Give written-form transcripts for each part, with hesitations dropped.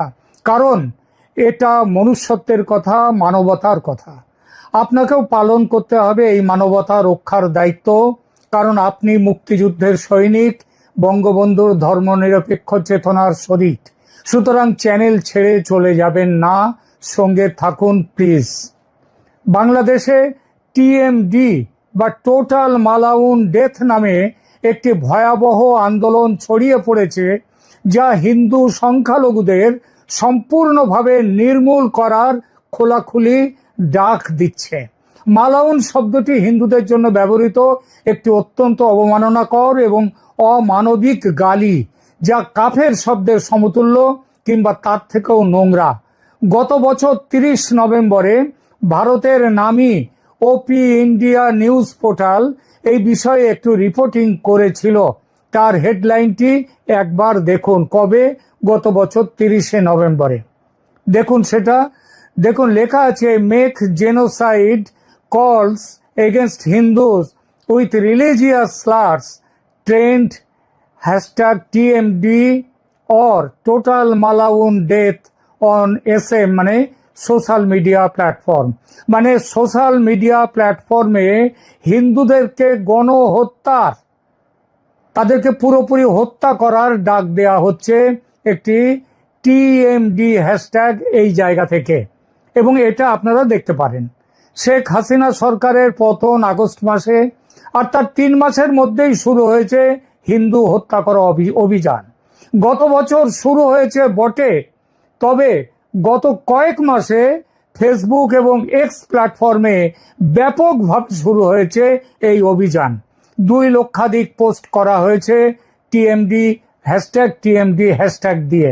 কথা, কারণ এটা মনুষ্যত্বের কথা, মানবতার কথা। আপনাকেও পালন করতে হবে এই মানবতা রক্ষার দায়িত্ব, কারণ আপনি মুক্তিযুদ্ধের সৈনিক, বঙ্গবন্ধুর ধর্মনিরপেক্ষ চেতনার শরিক। সুতরাং চ্যানেল ছেড়ে চলে যাবেন না, সঙ্গে থাকুন প্লিজ। বাংলাদেশে টিএমডি বা টোটাল মালাউন ডেথ নামে একটি ভয়াবহ আন্দোলন ছড়িয়ে পড়েছে, যা হিন্দু সংখ্যালঘুদের সম্পূর্ণভাবে নির্মূল করার খোলাখুলি ডাক দিচ্ছে। মালাউন শব্দটি হিন্দুদের জন্য ব্যবহৃত একটি অত্যন্ত অবমাননাকর এবং অমানবিক গালি, যা কাফের শব্দের সমতুল্য কিংবা তার থেকেও নোংরা। গত বছর 30 নভেম্বরে ভারতের নামী ওপি ইন্ডিয়া নিউজ পোর্টাল এই বিষয়ে একটু রিপোর্টিং করেছিল। তার হেডলাইনটি একবার দেখুন। কবে? গত বছর 30 নভেম্বরে। দেখুন সেটা, দেখুন লেখা আছে, make genocide calls against Hindus with religious slurs trend #TMD or total Malaun death on SM, মানে সোশ্যাল মিডিয়া প্ল্যাটফর্ম। মানে সোশ্যাল মিডিয়া প্ল্যাটফর্মে হিন্দুদেরকে গণহত্যার, তাদেরকে পুরোপুরি হত্যা করার ডাক দেয়া হচ্ছে একটি টিএমডি হ্যাশট্যাগ এই জায়গা থেকে, এবং এটা আপনারা দেখতে পারেন। শেখ হাসিনা সরকারের পতন আগস্ট মাসে, আর তার 3 মাসের মধ্যেই শুরু হয়েছে হিন্দু হত্যা করা অভিযান। গত বছর শুরু হয়েছে বটে, তবে গত কয়েক মাসে ফেসবুক এবং এক্স প্ল্যাটফর্মে ব্যাপকভাবে শুরু হয়েছে এই অভিযান। 2 লক্ষাধিক পোস্ট করা হয়েছে টিএমডি হ্যাশট্যাগ দিয়ে,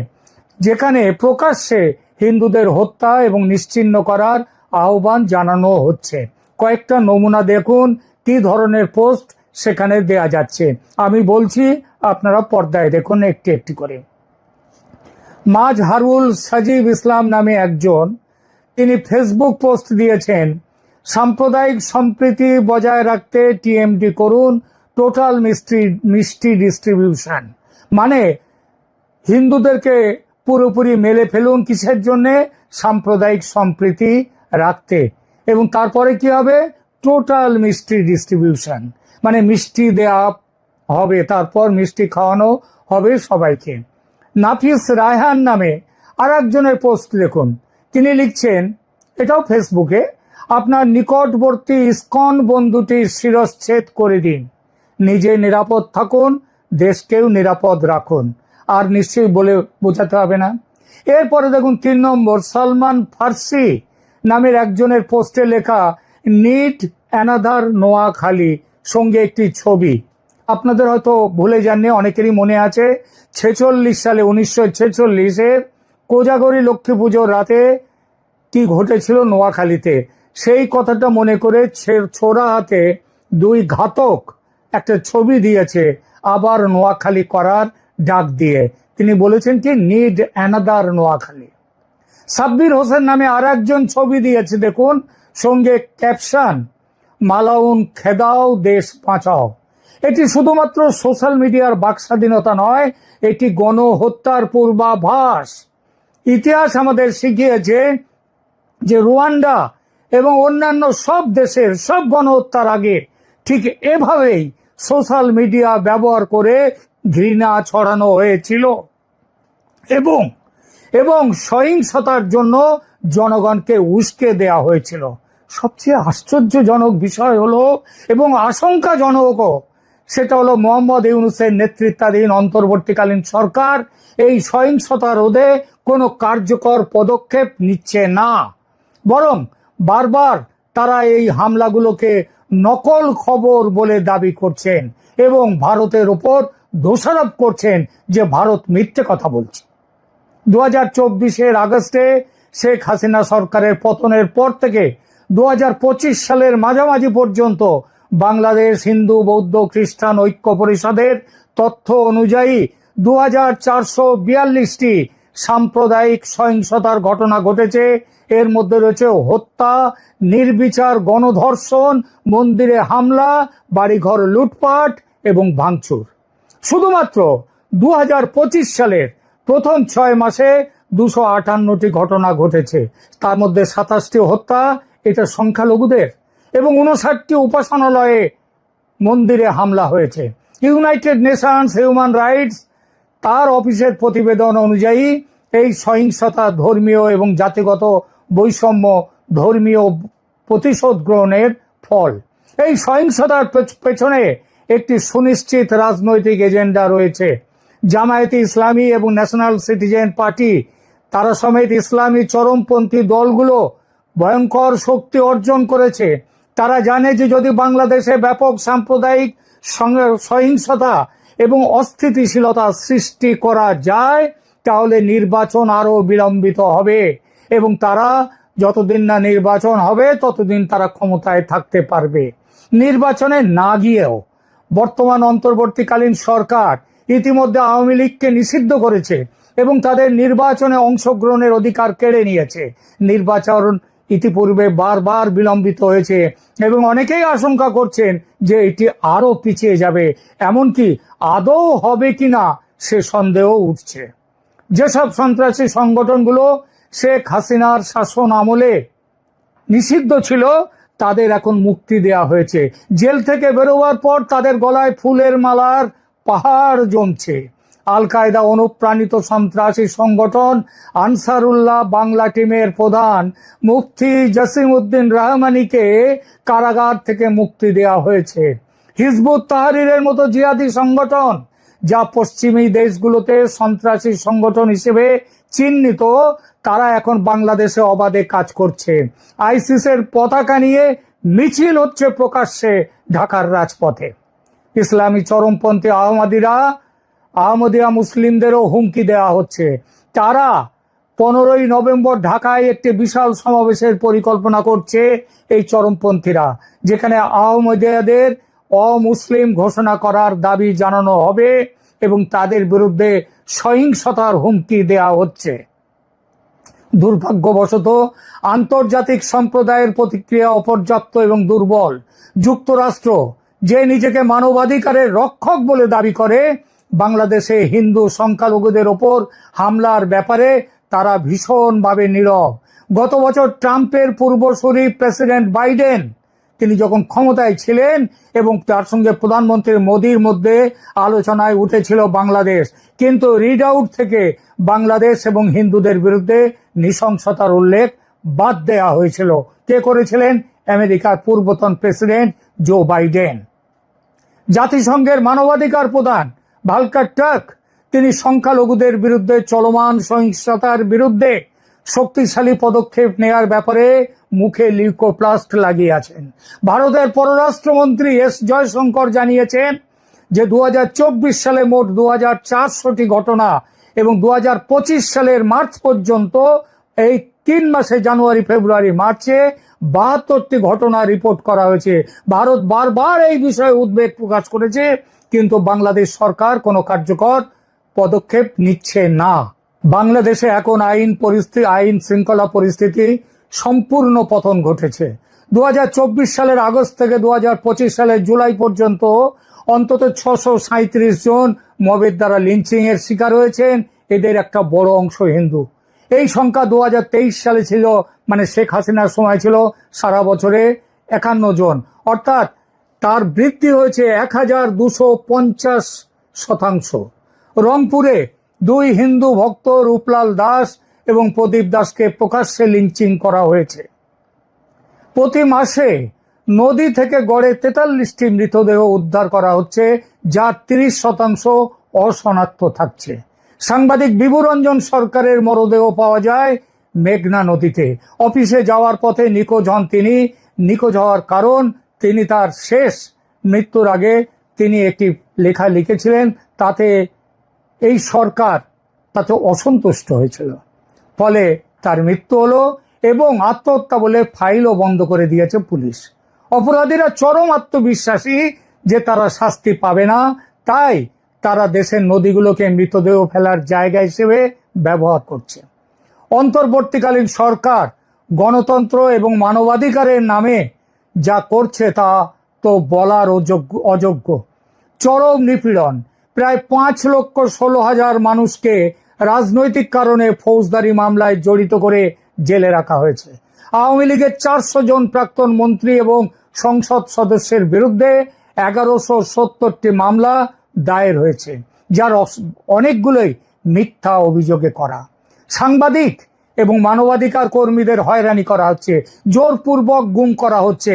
যেখানে প্রকাশ্যে হিন্দুদের হত্যা এবং নিশ্চিহ্ন করার আহ্বান জানানো হচ্ছে। কয়েকটা নমুনা দেখুন কি ধরনের পোস্ট সেখানে দেয়া যাচ্ছে। আমি বলছি, আপনারা পর্দায় দেখুন একটি একটি করে। মাজহারুল সাজিব ইসলাম নামে একজন, তিনি ফেসবুক পোস্ট দিয়েছেন, সাম্প্রদায়িক সম্প্রীতি বজায় রাখতে টিএমডি করুন টোটাল মিষ্টি ডিস্ট্রিবিউশন। মানে হিন্দুদেরকে পুরোপুরি মেলে ফেলুন, কিসের জন্যে? সাম্প্রদায়িক সম্প্রীতি রাখতে। এবং তারপরে কি হবে? টোটাল মিষ্টি ডিস্ট্রিবিউশন, মানে মিষ্টি দেয়া হবে, তারপর মিষ্টি খাওয়ানো হবে সবাইকে। নাফিস রায়হান নামে আর একজনের পোস্ট দেখুন, তিনি লিখছেন, এটাও ফেসবুকে, আপনার নিকটবর্তী ইসকন বন্ধুটির শিরশ্ছেদ করে দিন, নিজে নিরাপদ থাকুন, দেশকেও নিরাপদ রাখুন। আর নিশ্চয়ই বলে বোঝাতে হবে না। এরপরে দেখুন 3 নম্বর, সালমান ফার্সি নামের একজনের পোস্টে লেখা, নিড অ্যানাদার নোয়াখালী, সঙ্গে একটি ছবি। আপনাদের হয়তো ভুলে যাননি, অনেকেরই মনে আছে 1946 সালে 1946-এর কোজাগরী লক্ষ্মী পুজোর রাতে কি ঘটেছিল নোয়াখালীতে। সেই কথাটা মনে করে ছোড়া হাতে 2 ঘাতক একটা ছবি দিয়েছে, আবার নোয়াখালী করার ডাক দিয়ে। তিনি বলেছেন কি, নিড অ্যানাদার নোয়াখালী। সাব্বির হোসেন নামে আর একজন ছবি দিয়েছে দেখুন, সঙ্গে ক্যাপশন, মালাউন খেদাও দেশ বাঁচাও। এটি শুধুমাত্র সোশ্যাল মিডিয়ার বাক স্বাধীনতা নয়, এটি গণহত্যার পূর্বাভাস। ইতিহাস আমাদের শিখিয়েছে যে রুয়ান্ডা এবং অন্যান্য সব দেশের সব গণহত্যার আগে ঠিক এভাবেই সোশ্যাল মিডিয়া ব্যবহার করে ঘৃণা ছড়ানো হয়েছিল এবং সহিংসতার জন্য জনগণকে উস্কে দেয়া হয়েছিল। সবচেয়ে আশ্চর্যজনক বিষয় হলো, এবং আশঙ্কাজনকও, সেটা হলো মোহাম্মদ ইউনূসের নেতৃত্বাধীন অন্তর্বর্তীকালীন সরকার এই সহিংসতা রোধে কোনো কার্যকর পদক্ষেপ নিচ্ছে না, বরং বারবার তারা এই হামলাগুলোকে নকল খবর বলে দাবি করছেন এবং ভারতের উপর দোষারোপ করছেন যে ভারত মিথ্যে কথা বলছে। 2024-এর আগস্টে শেখ হাসিনা সরকারের পতনের পর থেকে 2025 সালের মাঝামাঝি পর্যন্ত বাংলাদেশ হিন্দু বৌদ্ধ খ্রিস্টান ঐক্য পরিষদের তথ্য অনুযায়ী 2442টি সাম্প্রদায়িক সহিংসতার ঘটনা ঘটেছে। এর মধ্যে রয়েছে হত্যা, নির্বিচার গণধর্ষণ, মন্দিরে হামলা, বাড়িঘর লুটপাট এবং ভাঙচুর। শুধুমাত্র 2025 সালের প্রথম 6 মাসে 258টি ঘটনা ঘটেছে। তার মধ্যে 27টি হত্যা, এটা সংখ্যালঘুদের, এবং 59টি উপাসনালয়ে মন্দিরে হামলা হয়েছে। ইউনাইটেড নেশনস হিউম্যান রাইটস তার অফিসের প্রতিবেদন অনুযায়ী এই সহিংসতা ধর্মীয় এবং জাতিগত বৈষম্য, ধর্মীয় প্রতিশোধ গ্রহণের ফল। এই সহিংসতার পেছনে একটি সুনিশ্চিত রাজনৈতিক এজেন্ডা রয়েছে। জামায়াতে ইসলামী এবং ন্যাশনাল সিটিজেন পার্টি তারা সমেত ইসলামী চরমপন্থী দলগুলো ভয়ঙ্কর শক্তি অর্জন করেছে। তারা জানে যে যদি বাংলাদেশে ব্যাপক সাম্প্রদায়িক সহিংসতা এবং অস্থিতিশীলতা সৃষ্টি করা যায় তাহলে নির্বাচন আরো বিলম্বিত হবে, এবং তারা যতদিন না নির্বাচন হবে ততদিন তারা ক্ষমতায় থাকতে পারবে। নির্বাচনে না গিয়েও বর্তমান অন্তর্বর্তীকালীন সরকার ইতিমধ্যে আওয়ামী লীগকে নিষিদ্ধ করেছে এবং তাদের নির্বাচনে অংশগ্রহণের অধিকার কেড়ে নিয়েছে। নির্বাচন ইতিপূর্বে বারবার বিলম্বিত হয়েছে এবং অনেকেই আশঙ্কা করছেন যে এটি আরো পিছিয়ে যাবে, এমনকি আদৌ হবে কিনা সে সন্দেহ উঠছে। যেসব সন্ত্রাসী সংগঠনগুলো শেখ হাসিনার শাসন আমলে নিষিদ্ধ ছিল তাদের এখন মুক্তি দেয়া হয়েছে। জেল থেকে বেরোবার পর তাদের গলায় ফুলের মালার পাহাড় জমছে। আল কায়দা অনুপ্রাণিত সন্ত্রাসী সংগঠন আনসারুল্লাহ বাংলা টিমের প্রধান মুফতি জসিমউদ্দিন রহমানীকে কারাগার থেকে মুক্তি দেওয়া হয়েছে। হিজবুত তাহরীরের মতো জিহাদি সংগঠন যা পশ্চিমী দেশগুলোতে সন্ত্রাসী সংগঠন হিসেবে চিহ্নিত, তারা এখন বাংলাদেশে অবাধে কাজ করছে। আইসিসের পতাকা নিয়ে মিছিল হচ্ছে প্রকাশ্যে ঢাকার রাজপথে। ইসলামী চরমপন্থী আহমদিয়া মুসলিমদেরও হুমকি দেওয়া হচ্ছে। তারা 15ই নভেম্বর ঢাকায় একটি বিশাল সমাবেশের পরিকল্পনা করছে এই চরমপন্থীরা, যেখানে আহমদিয়াদের অমুসলিম ঘোষণা করার দাবি জানানো হবে এবং তাদের বিরুদ্ধে সহিংসতার হুমকি দেওয়া হচ্ছে। দুর্ভাগ্যবশত আন্তর্জাতিক সম্প্রদায়ের প্রতিক্রিয়া অপর্যাপ্ত এবং দুর্বল। যুক্তরাষ্ট্র, যে নিজেকে মানবাধিকারের রক্ষক বলে দাবি করে, বাংলাদেশে হিন্দু সংখ্যালঘুদের ওপর হামলার ব্যাপারে তারা ভীষণভাবে নীরব। গত বছর ট্রাম্পের পূর্বসূরি প্রেসিডেন্ট বাইডেন, তিনি যখন ক্ষমতায় ছিলেন এবং তার সঙ্গে প্রধানমন্ত্রী মোদির মধ্যে আলোচনায় উঠেছিল বাংলাদেশ, কিন্তু রিড আউট থেকে বাংলাদেশ এবং হিন্দুদের বিরুদ্ধে নৃশংসতার উল্লেখ বাদ দেওয়া হয়েছিল। কে করেছিলেন? আমেরিকার পূর্বতন প্রেসিডেন্ট জো বাইডেন। জাতিসংঘের মানবাধিকার প্রধান ভালকার টার্ক, তিনি সংখ্যালঘুদের বিরুদ্ধে চলমান সহিংসতার বিরুদ্ধে শক্তিশালী পদক্ষেপ নেয়ার ব্যাপারে মুখে লিউকোপ্লাস্ট লাগিয়ে আছেন। ভারতের পররাষ্ট্রমন্ত্রী এস জয়শঙ্কর জানিয়েছেন যে 2024 সালে মোট 2400টি ঘটনা এবং 2025 সালের মার্চ পর্যন্ত এই 3 মাসে জানুয়ারি, ফেব্রুয়ারি, মার্চে 72টি ঘটনা রিপোর্ট করা হয়েছে। ভারত বারবার এই বিষয়ে উদ্বেগ প্রকাশ করেছে, কিন্তু বাংলাদেশ সরকার কোনো কার্যকর পদক্ষেপ নিচ্ছে না। বাংলাদেশে এখন আইন শৃঙ্খলা পরিস্থিতি সম্পূর্ণ পতন ঘটেছে। 2024 সালের আগস্ট থেকে 2025 সালের জুলাই পর্যন্ত অন্তত 637 জন মবের দ্বারা লিঞ্চিং এর শিকার হয়েছেন। এদের একটা বড় অংশ হিন্দু। এই সংখ্যা 2023 সালে ছিল, মানে শেখ হাসিনার সময় ছিল সারা বছরে 51 জন, অর্থাৎ তার বৃদ্ধি হয়েছে 1250%। রংপুরে 2 হিন্দু ভক্ত রূপলাল দাস এবং প্রদীপ দাসকে প্রকাশ্যে লিঞ্চিং করা হয়েছে। প্রতি মাসে নদী থেকে গড়ে 43টি মৃতদেহ উদ্ধার করা হচ্ছে, যার 30% অশনাক্ত থাকছে। সাংবাদিক বিভুরঞ্জন সরকারের মরদেহ পাওয়া যায় মেঘনা নদীতে। অফিসে যাওয়ার পথে নিখোঁজ হন তিনি। নিখোঁজ হওয়ার কারণ, তিনি তার শেষ মৃত্যুর আগে তিনি একটি লেখা লিখেছিলেন, তাতে এই সরকার তাতে অসন্তুষ্ট হয়েছিল, ফলে তার মৃত্যু হলো এবং আত্মহত্যা বলে ফাইলও বন্ধ করে দিয়েছে পুলিশ। অপরাধীরা চরম আত্মবিশ্বাসী যে তারা শাস্তি পাবে না, তাই তারা দেশের নদীগুলোকে মৃতদেহ ফেলার জায়গা হিসেবে ব্যবহার করছে। অন্তর্বর্তীকালীন সরকার গণতন্ত্র এবং মানবাধিকারের নামে যা করছে তা তো বলার অযোগ্য। চরম নিপীড়ন, প্রায় 5,16,000 মানুষকে রাজনৈতিক কারণে ফৌজদারি মামলায় জড়িত করে জেলে রাখা হয়েছে। আওয়ামী লীগের 400 জন প্রাক্তন মন্ত্রী এবং সংসদ সদস্যের বিরুদ্ধে 1170টি মামলা দায়ের হয়েছে, যার অনেকগুলোই মিথ্যা অভিযোগে করা। সাংবাদিক এবং মানবাধিকার কর্মীদের হয়রানি করা হচ্ছে, জোরপূর্বক গুম করা হচ্ছে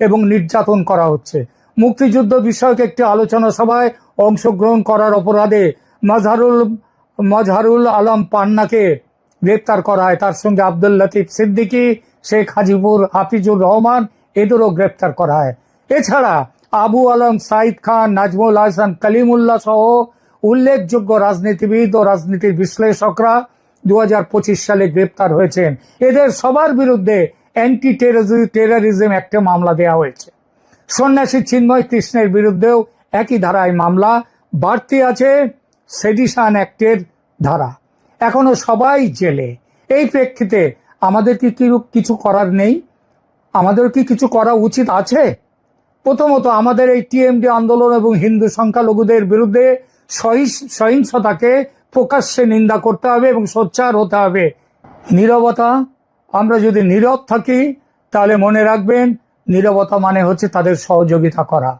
এবং নির্যাতন করা হচ্ছে। মুক্তিযুদ্ধ বিষয়ক একটি আলোচনা সভায় অংশগ্রহণ করার অপরাধে মজহারুল আলম পান্নাকে গ্রেপ্তার করা হয়। তার সঙ্গে আব্দুল লতিফ সিদ্দিকী, শেখ হাফিজুর রহমান এদেরও গ্রেপ্তার করা হয়। এছাড়া আবু আলম সাইদ খান, নাজমুল হাসান কালিমুল্লাহ সহ উল্লেখযোগ্য রাজনীতিবিদ ও রাজনীতির বিশ্লেষকরা 2025 সালে গ্রেপ্তার হয়েছেন। এদের সবার বিরুদ্ধে অ্যান্টি টেররিজম অ্যাক্টে মামলা দেওয়া হয়েছে। সন্ন্যাসী চিন্ময় কৃষ্ণের বিরুদ্ধেও একই ধারায় মামলা, বাড়তি আছে সেডিশন অ্যাক্টের ধারা। এখনো সবাই জেলে। এই প্রেক্ষিতে আমাদের কি কিছু করার নেই? আমাদের কি কিছু করা উচিত আছে? প্রথমত, আমাদের এই টিএমডি আন্দোলন এবং হিন্দু সংখ্যালঘুদের বিরুদ্ধে সহিংসতাকে প্রকাশ্যে নিন্দা করতে হবে এবং সোচ্চার হতে হবে। নীরবতা, আমরা যদি নীরব থাকি তাহলে মনে রাখবেন নীরবতা মানে হচ্ছে তাদের সহযোগিতা করা।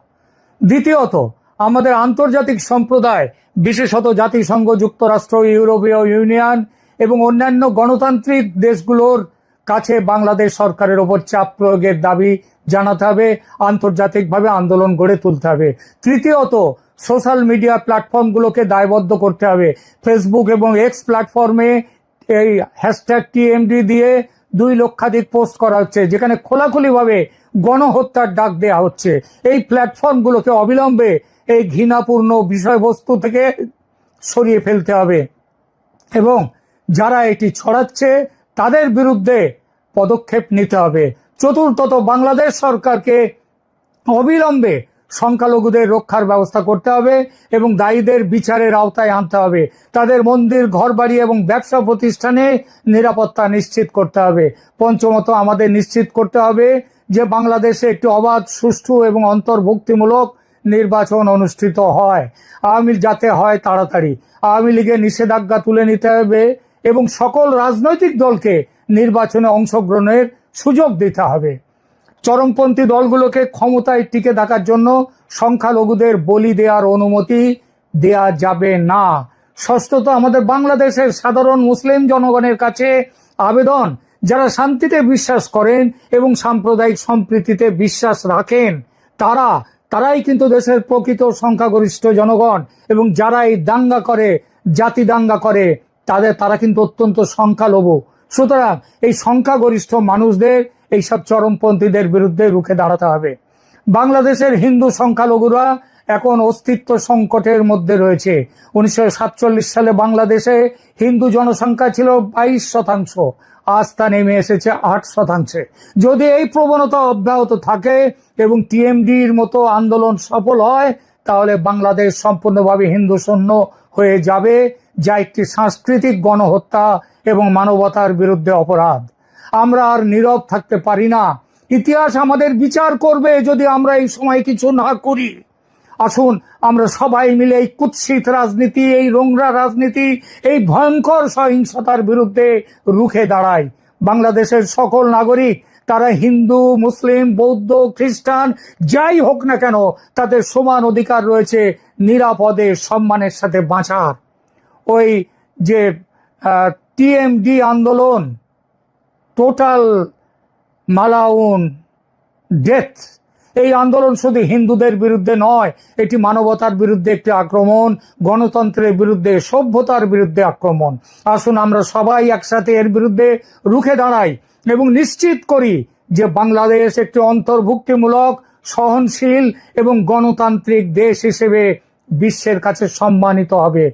দ্বিতীয়ত, আমাদের আন্তর্জাতিক সম্প্রদায়, বিশেষত জাতিসংঘ, যুক্তরাষ্ট্র, ইউরোপীয় ইউনিয়ন এবং অন্যান্য গণতান্ত্রিক দেশগুলোর কাছে বাংলাদেশ সরকারের ওপর চাপ প্রয়োগের দাবি জানাতে হবে, আন্তর্জাতিকভাবে আন্দোলন গড়ে তুলতে হবে। তৃতীয়ত, সোশ্যাল মিডিয়া প্ল্যাটফর্মগুলোকে দায়বদ্ধ করতে হবে। ফেসবুক এবং এক্স প্ল্যাটফর্মে এই হ্যাশট্যাগ টিএমডি দিয়ে 2 লক্ষাধিক পোস্ট করা হচ্ছে, যেখানে খোলাখুলিভাবে গণহত্যার ডাক দেওয়া হচ্ছে। এই প্ল্যাটফর্মগুলোকে অবিলম্বে এই ঘৃণাপূর্ণ বিষয়বস্তু থেকে সরিয়ে ফেলতে হবে এবং যারা এটি ছড়াচ্ছে তাদের বিরুদ্ধে পদক্ষেপ নিতে হবে। চতুর্থত, বাংলাদেশ সরকারকে অবিলম্বে সংখ্যালঘুদের রক্ষার ব্যবস্থা করতে হবে এবং দায়ীদের বিচারের আওতায় আনতে হবে। তাদের মন্দির, ঘরবাড়ি এবং ব্যবসা প্রতিষ্ঠানে নিরাপত্তা নিশ্চিত করতে হবে। পঞ্চমত, আমাদের নিশ্চিত করতে হবে যে বাংলাদেশে একটি অবাধ, সুষ্ঠু এবং অন্তর্ভুক্তিমূলক নির্বাচন অনুষ্ঠিত হয়, যাতে হয় তাড়াতাড়ি। আওয়ামী লীগের নিষেধাজ্ঞা তুলে নিতে হবে এবং সকল রাজনৈতিক দলকে নির্বাচনে অংশগ্রহণের সুযোগ দিতে হবে। চরমপন্থী দলগুলোকে ক্ষমতায় টিকে থাকার জন্য সংখ্যালঘুদের বলি দেওয়ার অনুমতি দেয়া যাবে না। ষষ্ঠত, আমাদের বাংলাদেশের সাধারণ মুসলিম জনগণের কাছে আবেদন, যারা শান্তিতে বিশ্বাস করেন এবং সাম্প্রদায়িক সম্প্রীতিতে বিশ্বাস রাখেন, তারাই কিন্তু দেশের প্রকৃত সংখ্যাগরিষ্ঠ জনগণ, এবং যারা এই দাঙ্গা করে, জাতি দাঙ্গা করে, তারা কিন্তু অত্যন্ত সংখ্যালঘু। সুতরাং এই সংখ্যাগরিষ্ঠ মানুষদের এইসব চরমপন্থীদের বিরুদ্ধে রুখে দাঁড়াতে হবে। বাংলাদেশের হিন্দু সংখ্যালঘুরা এখন অস্তিত্ব সংকটের মধ্যে রয়েছে। 1947 সালে বাংলাদেশে হিন্দু জনসংখ্যা ছিল 22%, আজ তা নেমে এসেছে 8%। যদি এই প্রবণতা অব্যাহত থাকে এবং টিএমডির মতো আন্দোলন সফল হয়, তাহলে বাংলাদেশ সম্পূর্ণভাবে হিন্দু শূন্য হয়ে যাবে, যা একটি সাংস্কৃতিক গণহত্যা এবং মানবতার বিরুদ্ধে অপরাধ। আমরা আর নীরব থাকতে পারি না। ইতিহাস আমাদের বিচার করবে যদি আমরা এই সময় কিছু না করি। আসুন আমরা সবাই মিলে এই কুৎসিত রাজনীতি, এই নোংরা রাজনীতি, এই ভয়ঙ্কর সহিংসতার বিরুদ্ধে রুখে দাঁড়াই। বাংলাদেশের সকল নাগরিক, তারা হিন্দু, মুসলিম, বৌদ্ধ, খ্রিস্টান, যাই হোক না কেন, তাদের সমান অধিকার রয়েছে নিরাপদে সম্মানের সাথে বাঁচার। ওই যে টিএমডি আন্দোলন, টোটাল মালাউন ডেথ, এই আন্দোলন শুধু হিন্দুদের বিরুদ্ধে নয়, এটি মানবতার বিরুদ্ধে একটি আক্রমণ, গণতন্ত্রের বিরুদ্ধে, সভ্যতার বিরুদ্ধে আক্রমণ। আসুন আমরা সবাই একসাথে এর বিরুদ্ধে রুখে দাঁড়াই এবং নিশ্চিত করি যে বাংলাদেশ একটি অন্তর্ভুক্তিমূলক, সহনশীল এবং গণতান্ত্রিক দেশ হিসেবে বিশ্বের কাছে সম্মানিত হবে।